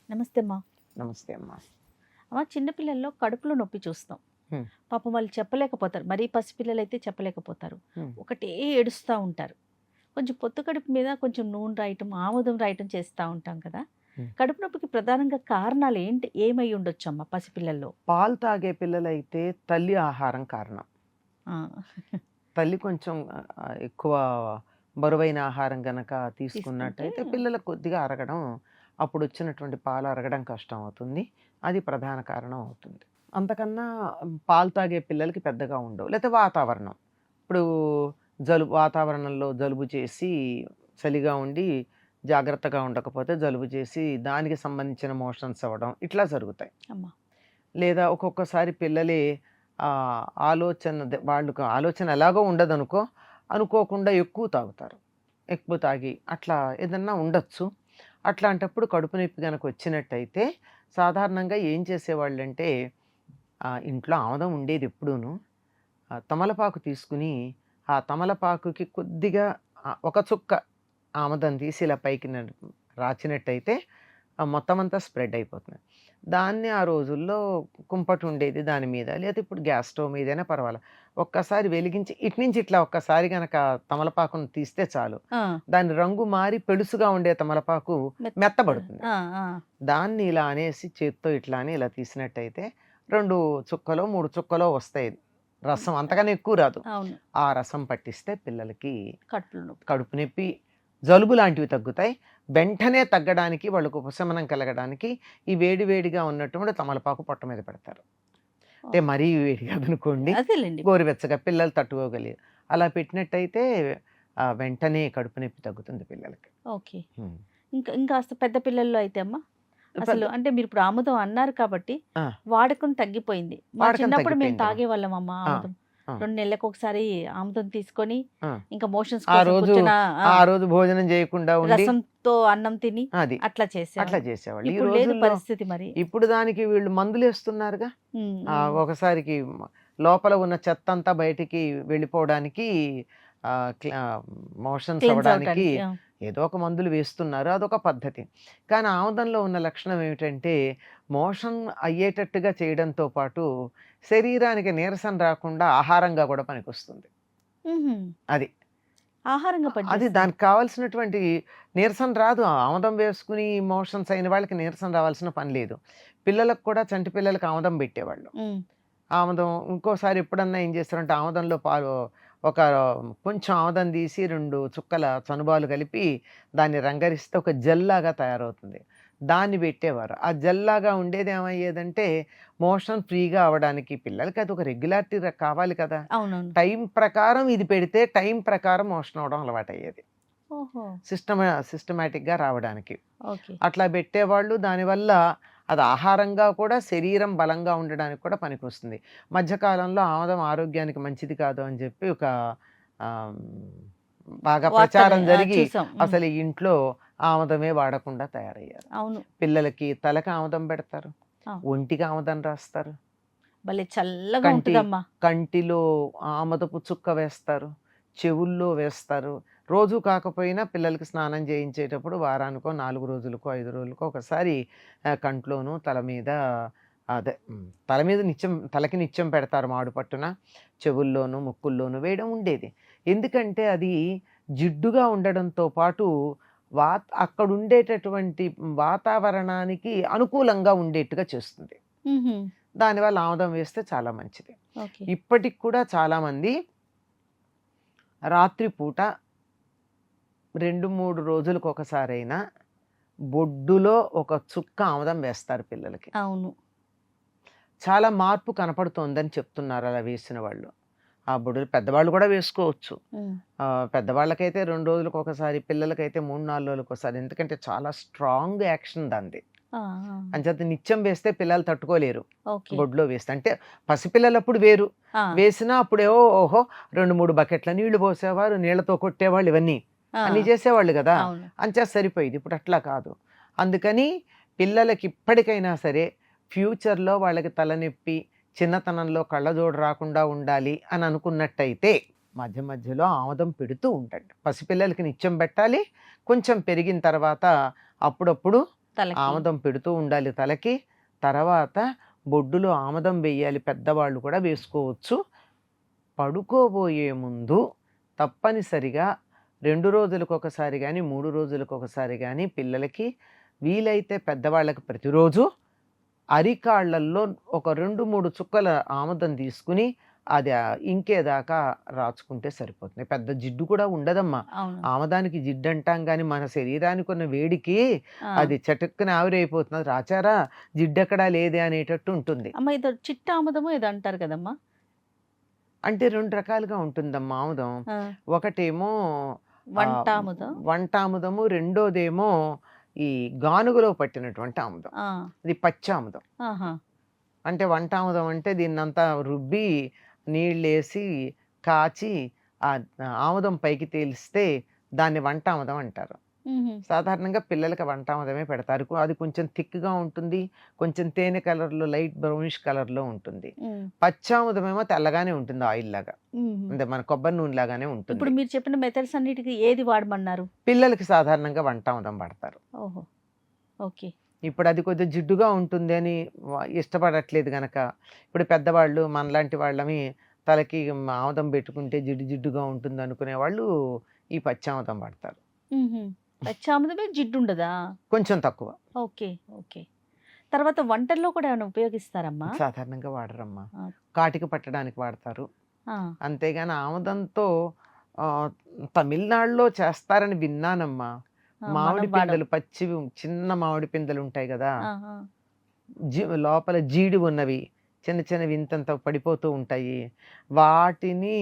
నమస్తే అమ్మా. నమస్తే అమ్మా. అమ్మ, చిన్నపిల్లల్లో కడుపులో నొప్పి చూస్తాం. హ్మ్. పాపం వాళ్ళు చెప్పలేకపోతారు. మరీ పసిపిల్లలు అయితే చెప్పలేకపోతారు. ఒకటే ఏడుస్తూ ఉంటారు. కొంచెం పొత్తు కడుపు మీద కొంచెం నూనె రాయటం, ఆముదం రాయటం చేస్తూ ఉంటాం కదా. కడుపు నొప్పికి ప్రధానంగా కారణాలు ఏంటి, ఏమై ఉండొచ్చు అమ్మ పసిపిల్లల్లో? పాలు తాగే పిల్లలైతే తల్లి ఆహారం కారణం. ఆ, తల్లి కొంచెం ఎక్కువ బరువైన ఆహారం గనక తీసుకున్నట్టయితే తీసుకుంటే పిల్లలకు కొద్దిగా అరగడం, అప్పుడు వచ్చినటువంటి పాలు అరగడం కష్టం అవుతుంది. అది ప్రధాన కారణం అవుతుంది. అంతకన్నా పాలు తాగే పిల్లలకి పెద్దగా ఉండవు. లేకపోతే వాతావరణం, ఇప్పుడు వాతావరణంలో జలుబు చేసి చలిగా ఉండి జాగ్రత్తగా ఉండకపోతే జలుబు చేసి దానికి సంబంధించిన మోషన్స్ అవ్వడం ఇట్లా జరుగుతాయి. అమ్మా. లేదా ఒక్కొక్కసారి పిల్లలే వాళ్ళకు ఆలోచన ఎలాగో ఉండదనుకో, అనుకోకుండా ఎక్కువ తాగుతారు. ఎక్కువ తాగి అట్లా ఏదన్నా ఉండొచ్చు. అట్లాంటప్పుడు కడుపు నొప్పి కనుక వచ్చినట్టయితే సాధారణంగా ఏం చేసేవాళ్ళంటే, ఇంట్లో ఆముదం ఉండేది ఎప్పుడూను. తమలపాకు తీసుకుని ఆ తమలపాకుకి కొద్దిగా ఒక చుక్క ఆముదం తీసి ఇలా పైకి రాచినట్టయితే మొత్తం అంతా స్ప్రెడ్ అయిపోతుంది. దాన్ని ఆ రోజుల్లో కుంపటి ఉండేది దాని మీద, లేదా ఇప్పుడు గ్యాస్ స్టవ్ మీదైనా పర్వాలేదు, ఒక్కసారి వెలిగించి ఇటు నుంచి ఇట్లా ఒక్కసారి కనుక తమలపాకును తీస్తే చాలు, దాని రంగు మారి పెడుసుగా ఉండే తమలపాకు మెత్తబడుతుంది. దాన్ని ఇలా అనేసి చేత్తో ఇట్లా అని ఇలా తీసినట్టయితే 2 చుక్కలో 3 చుక్కలో వస్తాయి రసం, అంతగానే ఎక్కువ రాదు. ఆ రసం పట్టిస్తే పిల్లలకి కడుపు నొప్పి, జలుబు లాంటివి తగ్గుతాయి. వెంటనే తగ్గడానికి, వాళ్ళకు ఉపశమనం కలగడానికి ఈ వేడివేడిగా ఉన్నటువంటి తమలపాకు పొట్ట మీద పెడతారు. అంటే మరీ వేడి కాదనుకోండి, గోరువెచ్చగా పిల్లలు తట్టుకోగలిగారు అలా పెట్టినట్టయితే వెంటనే కడుపు నొప్పి తగ్గుతుంది పిల్లలకి. ఓకే. ఇంకా పెద్ద పిల్లల్లో అయితే అమ్మా, అసలు అంటే మీరు ఇప్పుడు ఆముదం అన్నారు కాబట్టి వాడకం తగ్గిపోయింది. చిన్నప్పుడు మేము తాగేవాళ్ళం అమ్మా ఆముదం. 2 నెలలకు ఒకసారి ఆముదం తీసుకొని ఇంకా మోషన్స్ ఆ రోజు భోజనం చేయకుండా రసంతో అన్నం తిని అట్లా చేసేవాళ్ళు. ఇప్పుడు లేదు పరిస్థితి. మరి ఇప్పుడు దానికి వీళ్ళు మందులు వేస్తున్నారుగా. ఒకసారికి లోపల ఉన్న చెత్త అంతా బయటికి వెళ్ళిపోవడానికి, మోషన్స్ అవ్వడానికి ఏదో ఒక మందులు వేస్తున్నారు, అదొక పద్ధతి. కానీ ఆముదంలో ఉన్న లక్షణం ఏమిటంటే, మోషన్ అయ్యేటట్టుగా చేయడంతో పాటు శరీరానికి నీరసం రాకుండా ఆహారంగా కూడా పనికొస్తుంది. అది అది దానికి కావాల్సినటువంటి నీరసం రాదు. ఆముదం వేసుకుని మోషన్స్ అయిన వాళ్ళకి నీరసం రావాల్సిన పని లేదు. పిల్లలకు కూడా, చంటి పిల్లలకి ఆముదం పెట్టేవాళ్ళు. ఆముదం ఇంకోసారి ఎప్పుడన్నా ఏం చేస్తారంటే, ఆముదంలో ఒక కొంచెం ఆముదం తీసి 2 చుక్కల చనుబాలు కలిపి దాన్ని రంగరిస్తే ఒక జెల్లాగా తయారవుతుంది. దాన్ని పెట్టేవారు. ఆ జెల్లాగా ఉండేది ఏమయ్యేదంటే, మోషన్ ఫ్రీగా అవ్వడానికి పిల్లలకి అది ఒక రెగ్యులారిటీ కావాలి కదా. టైం ప్రకారం ఇది పెడితే టైం ప్రకారం మోషన్ అవడం అలవాటు అయ్యేది, సిస్టమేటిక్గా రావడానికి. అట్లా పెట్టేవాళ్ళు. దానివల్ల అది ఆహారంగా కూడా శరీరం బలంగా ఉండడానికి కూడా పనికొస్తుంది. మధ్యకాలంలో ఆముదం ఆరోగ్యానికి మంచిది కాదు అని చెప్పి ఒక బాగా ప్రచారం జరిగి అసలు ఇంట్లో ఆముదమే వాడకుండా తయారయ్యారు. పిల్లలకి తలకి ఆముదం పెడతారు, ఒంటికి ఆముదం రాస్తారు, కంటిలో ఆముదపు చుక్క వేస్తారు, చెవుల్లో వేస్తారు. రోజు కాకపోయినా పిల్లలకి స్నానం చేయించేటప్పుడు వారానికో 4 రోజులకో 5 రోజులకో ఒకసారి కంట్లోనూ తల మీద తలకి నిత్యం పెడతారు మాడు పట్టున, చెవుల్లోనూ ముక్కుల్లోనూ వేయడం ఉండేది. ఎందుకంటే అది జిడ్డుగా ఉండడంతో పాటు అక్కడ ఉండేటటువంటి వాతావరణానికి అనుకూలంగా ఉండేట్టుగా చేస్తుంది. దానివల్ల ఆముదం వేస్తే చాలా మంచిది. ఇప్పటికి కూడా చాలామంది రాత్రిపూట 2-3 రోజులకు ఒకసారైనా బొడ్డులో ఒక చుక్క ఆముదం వేస్తారు పిల్లలకి. చాలా మార్పు కనపడుతోందని చెప్తున్నారు అలా వేసిన వాళ్ళు. ఆ బొడ్డులు పెద్దవాళ్ళు కూడా వేసుకోవచ్చు. పెద్దవాళ్ళకైతే 2 రోజులకు ఒకసారి, పిల్లలకైతే 3-4 రోజులకు ఒకసారి. ఎందుకంటే చాలా స్ట్రాంగ్ యాక్షన్ దాంది. అంచేత నిత్యం వేస్తే పిల్లలు తట్టుకోలేరు. బొడ్లో వేస్తే అంటే పసిపిల్లలప్పుడు వేరు, వేసినా అప్పుడేవో 2-3 బకెట్ల నీళ్లు పోసేవారు, నీళ్లతో కొట్టేవాళ్ళు, ఇవన్నీ అన్ని చేసేవాళ్ళు కదా. అంచేత సరిపోయింది. ఇప్పుడు అట్లా కాదు. అందుకని పిల్లలకి ఇప్పటికైనా సరే ఫ్యూచర్లో వాళ్ళకి తలనొప్పి, చిన్నతనంలో కళ్ళజోడు రాకుండా ఉండాలి అని అనుకున్నట్టయితే మధ్య మధ్యలో ఆముదం పెడుతూ ఉండండి. పసిపిల్లలకి నిత్యం పెట్టాలి. కొంచెం పెరిగిన తర్వాత అప్పుడప్పుడు తలకి ఆముదం పెడుతూ ఉండాలి తలకి. తర్వాత బొడ్డులో ఆముదం వేయాలి, పెద్దవాళ్ళు కూడా వేసుకోవచ్చు. పడుకోబోయే ముందు తప్పనిసరిగా 2 రోజులకు ఒకసారి కానీ 3 రోజులకు ఒకసారి కానీ పిల్లలకి, వీలైతే పెద్దవాళ్ళకి ప్రతిరోజు అరికాళ్ళల్లో ఒక 2-3 చుక్కల ఆముదం తీసుకుని అది ఇంకేదాకా రాచుకుంటే సరిపోతుంది. పెద్ద జిడ్డు కూడా ఉండదమ్మా. అవును. ఆముదానికి జిడ్డు అంటాం కానీ మన శరీరానికి ఉన్న వేడికి ఆ. అది చటుక్కున ఆవిరైపోతుంది. రాచారా జిడ్డెక్కడా లేదే అనేటట్టు ఉంటుంది. అమ్మ ఇది చిట్ట ఆముదము ఏదో అంటారు కదమ్మా. అంటే 2 రకాలుగా ఉంటుందమ్మా ఆముదం. ఆ, ఒకటేమో వంటాముదం. వంటాముదము, రెండోదేమో ఈ గానుగలో పట్టినటువంటి ఆముదం. ఆ, ఇది పచ్చాముదం. ఆహా. అంటే వంటాముదం అంటే దీన్నంతా రుబ్బి నీళ్ళేసి కాచి ఆ ఆముదం పైకి తేలిస్తే దాన్ని వంటాముదం అంటారు. మ్హూ. సాధారణంగా పిల్లలకి వంటాముదమే పెడతారు. అది కొంచెం థిక్గా ఉంటుంది, కొంచెం తేనె కలర్లో, లైట్ బ్రౌనిష్ కలర్లో ఉంటుంది. మ్, పచ్చాముదమేమో తెల్లగానే ఉంటుంది, ఆయిల్ లాగా, మ్హూ. అంటే మన కొబ్బరి నూనె లాగానే ఉంటుంది. ఇప్పుడు మీరు చెప్పిన మెథడ్స్ అన్నిటికీ ఏది వాడమన్నారు? పిల్లలకి సాధారణంగా వంటాముదం పడతారు. ఓహో, ఓకే. ఇప్పుడు అది కొద్దిగా జిడ్డుగా ఉంటుంది అని ఇష్టపడట్లేదు గనక, ఇప్పుడు పెద్దవాళ్ళు మనలాంటి వాళ్ళమి తలకి ఆముదం పెట్టుకుంటే జిడ్డుగా ఉంటుంది అనుకునే వాళ్ళు ఈ పచ్చాముదం పడతారు. మ్హూ. పచ్చాముదమే జిడ్డు ఉండదా? కొంచెం తక్కువ. Okay, okay. తర్వాత వంటల్లో కూడా ఏమైనా ఉపయోగిస్తారమ్మా? సాధారణంగా వాడరమ్మా. ఆ. కాటికి పట్టడానికి వాడతారు. ఆ, అంతేగాని ఆముదంతో తమిళనాడులో చేస్తారని విన్నానమ్మా. ఆ, మామిడి మనం వాడం. పిందెలు, పచ్చివి చిన్న మామిడి పిందెలు ఉంటాయి కదా, ఆ, ఆ. లోపల జీడి ఉన్నవి చిన్న చిన్నవి ఇంతంత పడిపోతూ ఉంటాయి. వాటిని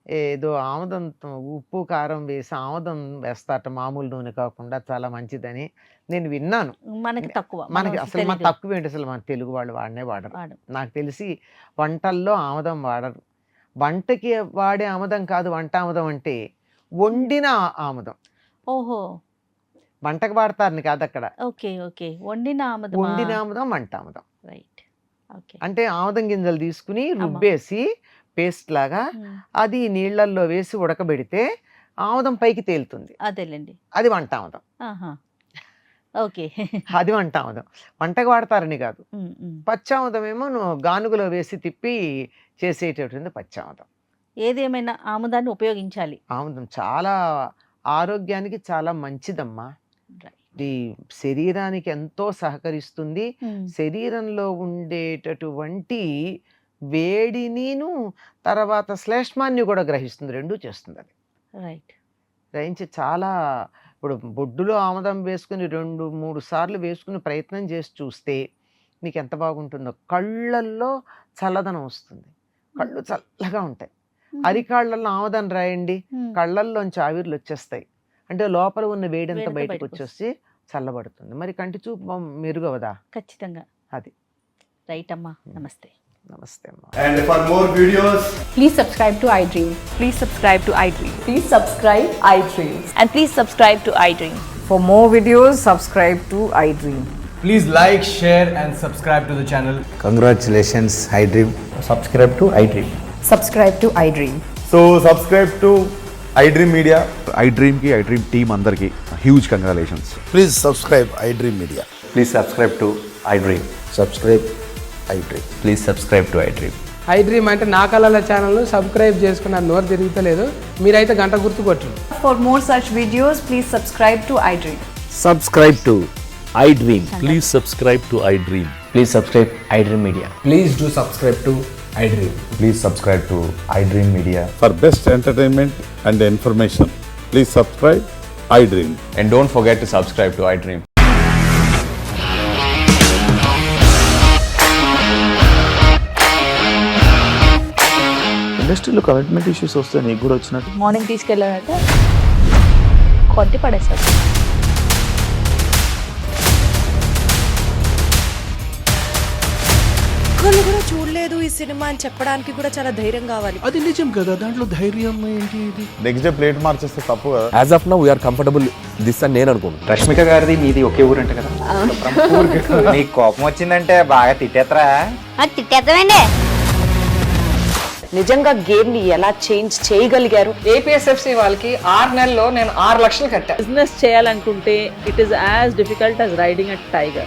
ఏదో ఆముదం, ఉప్పు కారం వేసి ఆముదం వేస్తారట, మామూలు నూనె కాకుండా, చాలా మంచిదని నేను విన్నాను. మనకి తక్కువ, మనకి మనకి అసలు మన తెలీదు. తక్కువ ఏంటి, అసలు మన తెలుగు వాళ్ళు వాడనే వాడరు. వాడం. నాకు తెలిసి వంటల్లో ఆముదం వాడరు. వంటకి వాడే ఆముదం కాదు వంటాముదం అంటే, వండిన ఆముదం. ఓహో, వంటకు వాడతారని కాదు అక్కడ. Okay, okay. వండిన ఆముదం. వండిన ఆముదం, వంటాముదం. Right, okay. అంటే ఆముదం గింజలు తీసుకుని రుబ్బేసి పేస్ట్ లాగా మ్, అది నీళ్ళల్లో వేసి ఉడకబెడితే ఆముదం పైకి తేలుతుంది. అదేలేండి. అది వంటాముదం. ఆహా, ఓకే. అది వంటాముదం. వంటకు వాడతారని కాదు. మ్, మ్. పచ్చాముదం ఏమో గానుగలో వేసి తిప్పి చేసేటటువంటి పచ్చాముదం. ఏదేమైనా ఆముదాన్ని ఉపయోగించాలి. ఆముదం చాలా ఆరోగ్యానికి చాలా మంచిదమ్మా. రైట్. ఇది శరీరానికి ఎంతో సహకరిస్తుంది. మ్, శరీరంలో ఉండేటటువంటి వేడినిను తర్వాత శ్లేష్మాన్ని కూడా గ్రహిస్తుంది, రెండూ చేస్తుంది. అది రైట్. గ్రహించి చాలా, ఇప్పుడు బొడ్డులో ఆముదం వేసుకుని 2-3 సార్లు వేసుకుని ప్రయత్నం చేసి చూస్తే నీకు ఎంత బాగుంటుందో. కళ్ళల్లో చల్లదనం వస్తుంది, కళ్ళు చల్లగా ఉంటాయి. మ్, అరికాళ్ళల్లో ఆముదం రాయండి, మ్. కళ్ళల్లోంచి ఆవిర్లు వచ్చేస్తాయి. అంటే లోపల ఉన్న వేడంతా వేడంతా బయటకు బయటకు వచ్చేసి చల్లబడుతుంది. మరి కంటి చూపు మెరుగవదా? ఖచ్చితంగా. అది. రైట్ అమ్మా, నమస్తే. నమస్తే అమ్మా. And for more videos, Please subscribe to iDream. Please subscribe to iDream. Please subscribe iDream. And please subscribe to iDream. For more videos, subscribe to iDream. please like, share and subscribe to the channel. Congratulations, iDream. Subscribe to iDream. Subscribe to iDream. So subscribe to iDream Media. iDream ki iDream team andarki huge congratulations. Please subscribe iDream Media. Please subscribe to iDream. Subscribe iDream. Please subscribe to iDream. iDream అంటే నా కళల ఛానల్ను subscribe చేసుకున్న నోరు తిరుగుతలేదు, మీరైతే గంట గుర్తు కొట్టండి. For more such videos, please subscribe to iDream. Subscribe to iDream. Please subscribe to iDream. Please subscribe iDream Media. Please do subscribe to iDream. Please subscribe to iDream Media. For best entertainment and information, please subscribe iDream. And don't forget to subscribe to iDream. ఇండస్ట్రీలో commitment issues వస్తే నీకు కూడా వచ్చినట్టు. Morning తీసుకెళ్ళాలంటే కొట్టి పడేస్తారు. ఒక్కళ్ళు కూడా చూడలేదు ఈ సినిమా అని చెప్పడానికి కూడా చాలా ధైర్యం కావాలి. అది నిజం కదా, దాంట్లో ధైర్యం ఏంటి? ఇది నెక్స్ట్ డే ప్లేట్ మార్చేస్తే తప్పు కదా. As of now, we are comfortable this అని నేను అనుకుంటున్నాను. రష్మిక గారిది మీది ఒకే ఊరంట కదా. నీకు కోపం వచ్చిందంటే బాగా తిట్టేత్తరా? తిట్టేద్దామండి. నిజంగా గేమ్ ని ఎలా చేంజ్ చేయగలిగారు? ఏపీఎస్ఎఫ్సి వాళ్ళకి 6 నెలల్లో నేను 6 లక్షలు కట్టా. బిజినెస్ చేయాలనుకుంటే it is as difficult as riding a tiger.